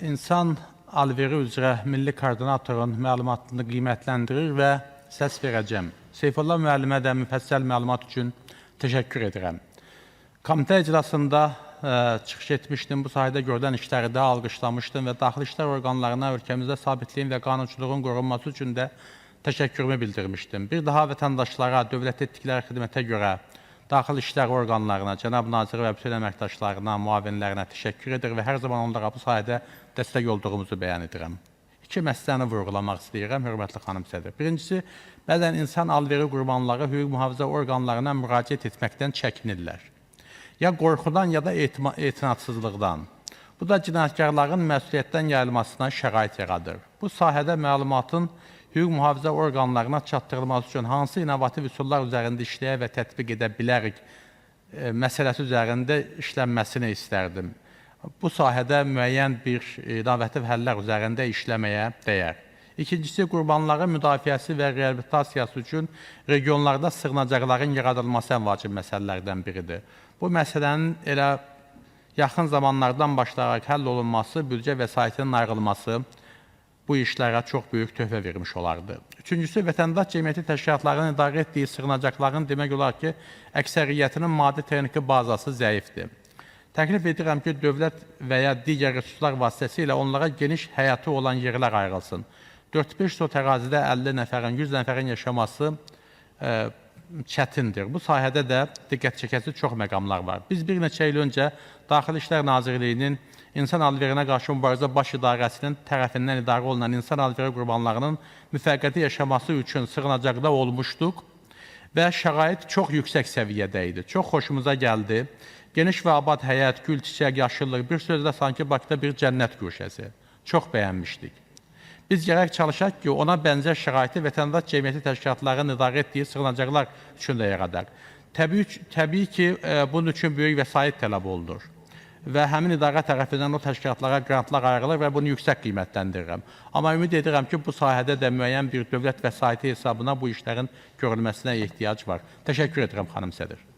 İnsan alveri üzrə milli koordinatorun məlumatını qiymətləndirir və səs verəcəm. Seyfullah müəllimə də müfəssəl məlumat üçün təşəkkür edirəm. Komitə iclasında çıxış etmişdim, bu sahədə görülən işləri də alqışlamışdım və daxili işlər orqanlarına ölkəmizdə sabitliyin və qanunçuluğun qorunması üçün də təşəkkürümü bildirmişdim. Bir daha vətəndaşlara, dövlət etdikləri xidmətə görə daxili işlər orqanlarına, cənab naziri və bütün əməkdaşlarına, müavinlərinə təşəkkür edir və hər zaman onlara bu sahədə dəstək olduğumuzu bəyan edirəm. İki məsələni vurğulamaq istəyirəm, hörmətli xanım sədr. Birincisi, bəzən insan alveri qurbanları hüquq mühafizə orqanlarına müraciət etməkdən çəkinirlər. Ya qorxudan, ya da etinadsızlıqdan. Bu da cinayətkarların məsuliyyətdən yayılmasına şərait yaradır. Bu sahədə məlumatın hüquq mühafizə orqanlarına çatdırılması üçün hansı inovativ üsullar üzərində işləyə və tətbiq edə bilərik məsələsi üzərində işlənməsini istərdim. Bu sahədə müəyyən bir inovativ həllər üzərində işləməyə dəyər. İkincisi, qurbanların müdafiəsi və reabilitasiyası üçün regionlarda sığınacaqların yaradılması ən vacib məsələlərdən biridir. Bu məsələnin elə yaxın zamanlardan başlayaraq həll olunması, büdcə vəsaitinin ayrılması bu işlərə çox böyük töhfə vermiş olardı. Üçüncüsü, vətəndaş cəmiyyəti təşkilatlarının idarə etdiyi sığınacaqların demək olar ki, əksəriyyətinin maddi texniki bazası zəifdir. Təklif edirəm ki, dövlət və ya digər resurslar vasitəsilə onlara geniş həyatı olan yerlər ayrılsın. 4-5 sot ərazidə 50 nəfərin, 100 nəfərin yaşaması çətindir. Bu sahədə də diqqət çəkəsi çox məqamlar var. Biz bir neçə il öncə Daxili İşlər Nazirliyinin İnsan alverinə qarşı mübarizə baş idarəsinin tərəfindən idarə olunan insan alveri qurbanlarının müvəqqəti yaşaması üçün sığınacaqda olmuşduq və şərait çox yüksək səviyyədə idi. Çox xoşumuza gəldi. Geniş və abad həyət, gül, çiçək, yaşıllıq, bir sözlə sanki Bakıda bir cənnət güşəsi. Çox bəyənmişdik. Biz gərək çalışaq ki, ona bənzər şəraiti vətəndaş cəmiyyəti təşkilatlarının idarə etdiyi sığınacaqlar üçün də yaradaq. Təbii ki, bunun üçün böyük vəsait tələb olunur və həmin idarə tərəfindən o təşkilatlara qrantlar ayrılır və bunu yüksək qiymətləndirirəm. Amma ümid edirəm ki, bu sahədə də müəyyən bir dövlət vəsaiti hesabına bu işlərin görülməsinə ehtiyac var. Təşəkkür edirəm, xanım sədr.